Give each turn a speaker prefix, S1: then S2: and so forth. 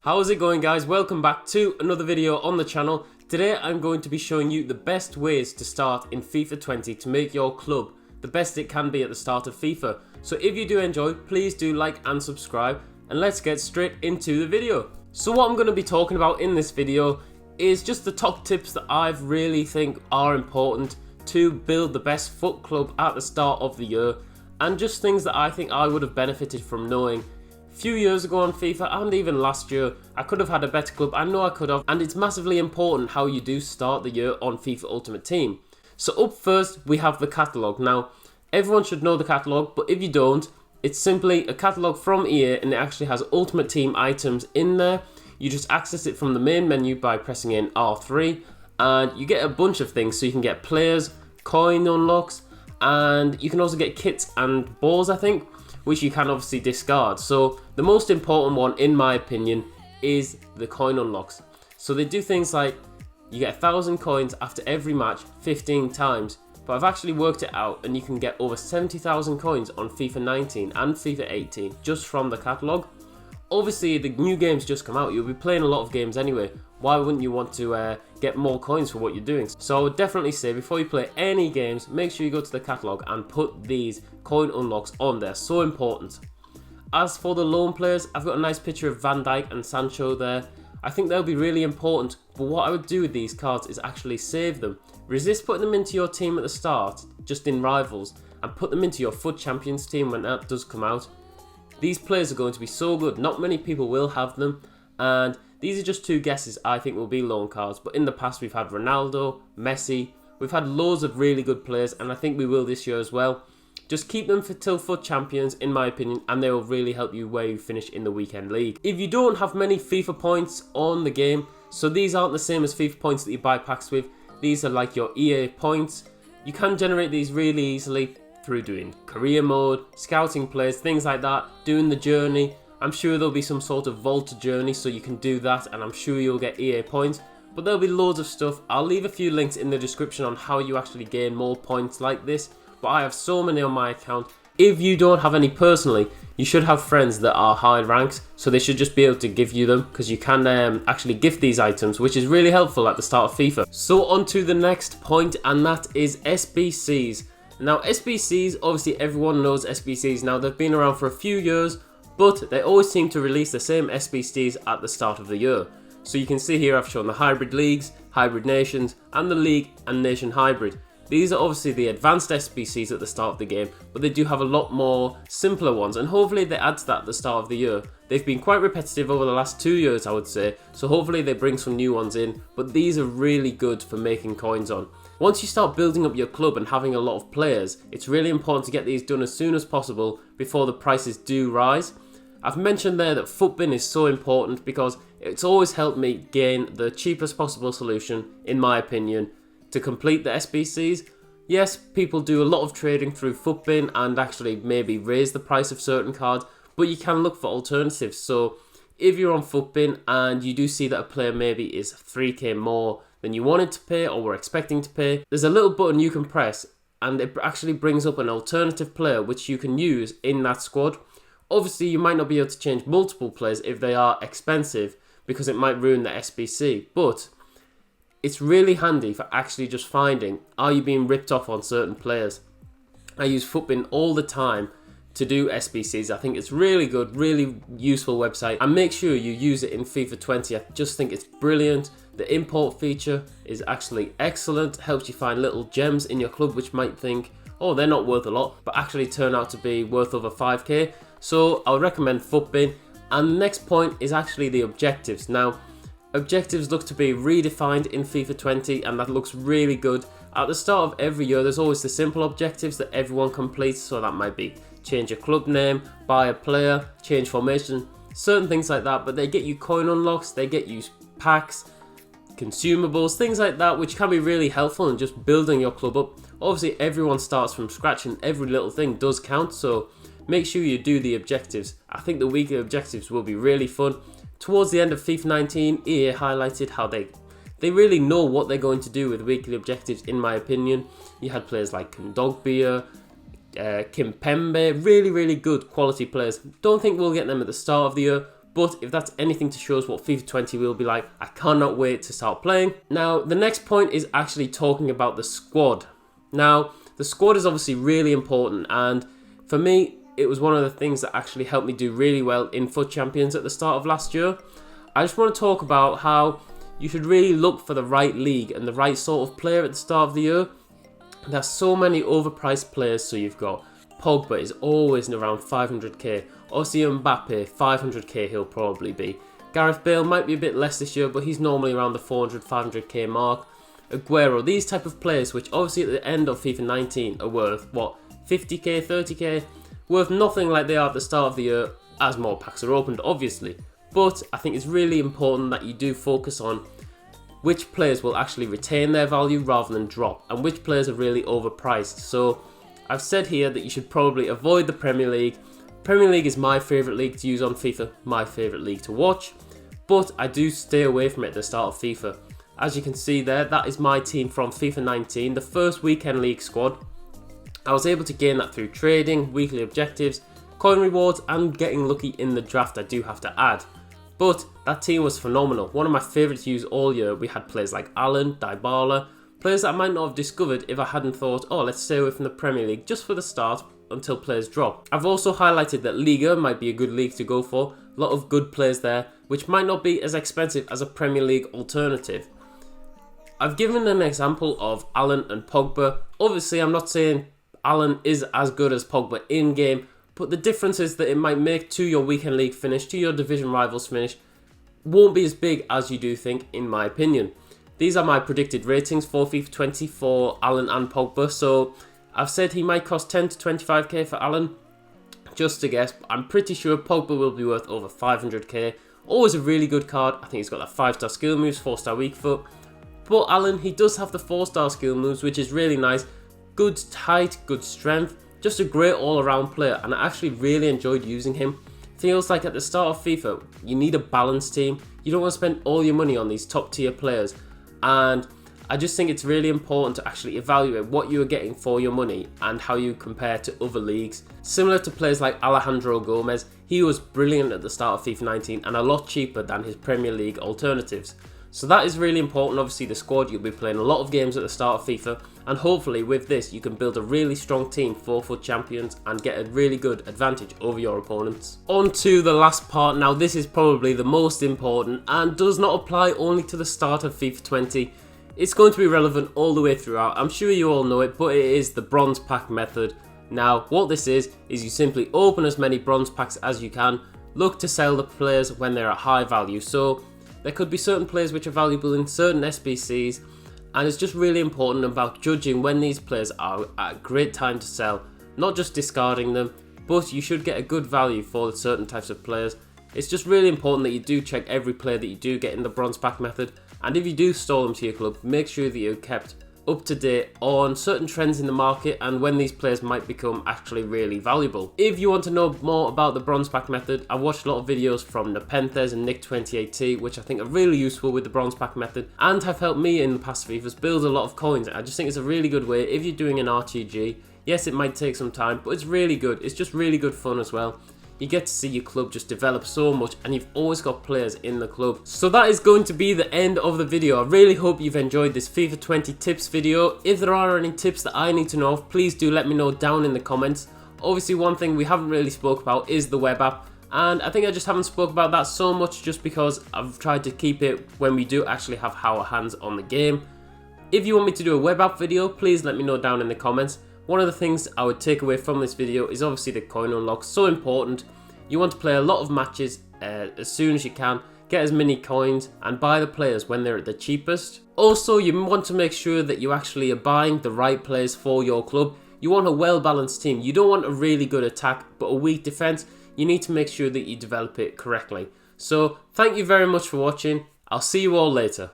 S1: How's it going, guys? Welcome back to another video on the channel. Today I'm going to be showing you the best ways to start in FIFA 20 to make your club the best it can be at the start of FIFA. So if you do enjoy, please do like and subscribe, and let's get straight into the video. So what I'm going to be talking about in this video is just the top tips that I really think are important to build the best FUT club at the start of the year, and just things that I think I would have benefited from knowing a few years ago on FIFA, and even last year. I could have had a better club, I know I could have, and it's massively important how you do start the year on FIFA Ultimate Team. So up first we have the catalogue. Now everyone should know the catalogue, but if you don't, it's simply a catalogue from EA and it actually has Ultimate Team items in there. You just access it from the main menu by pressing in R3, and you get a bunch of things. So you can get players, coin unlocks, and you can also get kits and balls, I think, which you can obviously discard. So the most important one, in my opinion, is the coin unlocks. So they do things like you get 1,000 coins after every match 15 times, but I've actually worked it out and you can get over 70,000 coins on FIFA 19 and FIFA 18 just from the catalogue. Obviously the new games just come out, you'll be playing a lot of games anyway, why wouldn't you want to get more coins for what you're doing? So I would definitely say before you play any games, make sure you go to the catalogue and put these coin unlocks on there, so important. As for the loan players, I've got a nice picture of Van Dijk and Sancho there. I think they'll be really important, but what I would do with these cards is actually save them. Resist putting them into your team at the start, just in Rivals, and put them into your FUT Champions team when that does come out. These players are going to be so good, not many people will have them, and these are just two guesses I think will be loan cards, but in the past we've had Ronaldo, Messi, we've had loads of really good players, and I think we will this year as well. Just keep them for till FUT Champions, in my opinion, and they will really help you where you finish in the weekend league. If you don't have many FIFA points on the game, so these aren't the same as FIFA points that you buy packs with, these are like your EA points, you can generate these really easily through doing career mode, scouting players, things like that, doing the journey. I'm sure there'll be some sort of vault journey so you can do that, and I'm sure you'll get EA points, but there'll be loads of stuff. I'll leave a few links in the description on how you actually gain more points like this, but I have so many on my account. If you don't have any personally, you should have friends that are high ranks, so they should just be able to give you them, because you can actually gift these items, which is really helpful at the start of FIFA. So on to the next point, and that is SBCs. Now SBCs, obviously everyone knows SBCs now, they've been around for a few years, but they always seem to release the same SBCs at the start of the year. So you can see here I've shown the hybrid leagues, hybrid nations, and the league and nation hybrid. These are obviously the advanced SBCs at the start of the game, but they do have a lot more simpler ones, and hopefully they add to that at the start of the year. They've been quite repetitive over the last 2 years, I would say, so hopefully they bring some new ones in, but these are really good for making coins on. Once you start building up your club and having a lot of players, it's really important to get these done as soon as possible before the prices do rise. I've mentioned there that FUTBin is so important because it's always helped me gain the cheapest possible solution, in my opinion, to complete the SBCs. Yes, people do a lot of trading through FUTBin and actually maybe raise the price of certain cards, but you can look for alternatives. So if you're on FUTBin and you do see that a player maybe is 3k more than you wanted to pay or were expecting to pay, there's a little button you can press and it actually brings up an alternative player which you can use in that squad. Obviously you might not be able to change multiple players if they are expensive because it might ruin the SBC, but it's really handy for actually just finding, are you being ripped off on certain players? I use FUTBin all the time to do SBCs. I think it's really good, really useful website, and make sure you use it in FIFA 20. I just think it's brilliant. The import feature is actually excellent, helps you find little gems in your club which might think, oh, they're not worth a lot, but actually turn out to be worth over 5k. So I would recommend FUTBin. And the next point is actually the objectives. Now, objectives look to be redefined in FIFA 20, and that looks really good. At the start of every year, there's always the simple objectives that everyone completes, so that might be change a club name, buy a player, change formation, certain things like that, but they get you coin unlocks, they get you packs, consumables, things like that, which can be really helpful in just building your club up. Obviously, everyone starts from scratch and every little thing does count, so make sure you do the objectives. I think the weekly objectives will be really fun. Towards the end of FIFA 19, EA highlighted how they really know what they're going to do with weekly objectives, in my opinion. You had players like Kondogbia, Kimpembe, really good quality players. Don't think we'll get them at the start of the year, But if that's anything to show us what FIFA 20 will be like, I cannot wait to start playing. Now, the next point is actually talking about the squad. Now, the squad is obviously really important, and for me, it was one of the things that actually helped me do really well in FUT Champions at the start of last year. I just want to talk about how you should really look for the right league and the right sort of player at the start of the year. There's so many overpriced players, so you've got Pogba is always around 500k. Obviously Mbappe, 500k he'll probably be. Gareth Bale might be a bit less this year, but he's normally around the 400, 500k mark. Aguero, these type of players, which obviously at the end of FIFA 19 are worth, what, 50k, 30k? Worth nothing like they are at the start of the year, as more packs are opened, obviously. But I think it's really important that you do focus on which players will actually retain their value rather than drop, and which players are really overpriced. So I've said here that you should probably avoid the Premier League. Premier League is my favourite league to use on FIFA, my favourite league to watch, but I do stay away from it at the start of FIFA. As you can see there, that is my team from FIFA 19, the first weekend league squad. I was able to gain that through trading, weekly objectives, coin rewards, and getting lucky in the draft, I do have to add. But that team was phenomenal, one of my favourites to use all year. We had players like Allen, Dybala, players that I might not have discovered if I hadn't thought, oh, let's stay away from the Premier League just for the start until players drop. I've also highlighted that Liga might be a good league to go for, a lot of good players there, which might not be as expensive as a Premier League alternative. I've given an example of Allen and Pogba. Obviously, I'm not saying Allen is as good as Pogba in-game, but the difference is that it might make to your weekend league finish, to your division rivals finish, won't be as big as you do think, in my opinion. These are my predicted ratings for FIFA 20 for Allen and Pogba. So I've said he might cost 10 to 25k for Allen, just to guess. But I'm pretty sure Pogba will be worth over 500k. Always a really good card. I think he's got that 5-star skill moves, 4-star weak foot. But Allen, he does have the 4-star skill moves, which is really nice. Good height, good strength, just a great all-around player, and I actually really enjoyed using him. Feels like at the start of FIFA, you need a balanced team. You don't want to spend all your money on these top tier players, and I just think it's really important to actually evaluate what you are getting for your money and how you compare to other leagues. Similar to players like Alejandro Gomez, he was brilliant at the start of FIFA 19 and a lot cheaper than his Premier League alternatives. So that is really important. Obviously the squad, you'll be playing a lot of games at the start of FIFA, and hopefully with this you can build a really strong team for FUT Champions and get a really good advantage over your opponents. On to the last part. Now this is probably the most important and does not apply only to the start of FIFA 20. It's going to be relevant all the way throughout. I'm sure you all know it, but it is the bronze pack method. Now what this is you simply open as many bronze packs as you can, look to sell the players when they're at high value. So there could be certain players which are valuable in certain SBCs, and it's just really important about judging when these players are at a great time to sell, not just discarding them, but you should get a good value for certain types of players. It's just really important that you do check every player that you do get in the bronze pack method, and if you do store them to your club, make sure that you're kept up to date on certain trends in the market and when these players might become actually really valuable. If you want to know more about the bronze pack method, I've watched a lot of videos from Nepenthes and Nick28T, which I think are really useful with the bronze pack method and have helped me in the past FIFAs build a lot of coins. I just think it's a really good way if you're doing an RTG. Yes, it might take some time, but it's really good. It's just really good fun as well. You get to see your club just develop so much, and you've always got players in the club. So that is going to be the end of the video. I really hope you've enjoyed this FIFA 20 tips video. If there are any tips that I need to know of, please do let me know down in the comments. Obviously one thing we haven't really spoke about is the web app, and I think I just haven't spoke about that so much just because I've tried to keep it when we do actually have our hands on the game. If you want me to do a web app video, please let me know down in the comments. One of the things I would take away from this video is obviously the coin unlock, so important. You want to play a lot of matches as soon as you can, get as many coins and buy the players when they're at the cheapest. Also, you want to make sure that you actually are buying the right players for your club. You want a well balanced team. You don't want a really good attack but a weak defense. You need to make sure that you develop it correctly. So thank you very much for watching. I'll see you all later.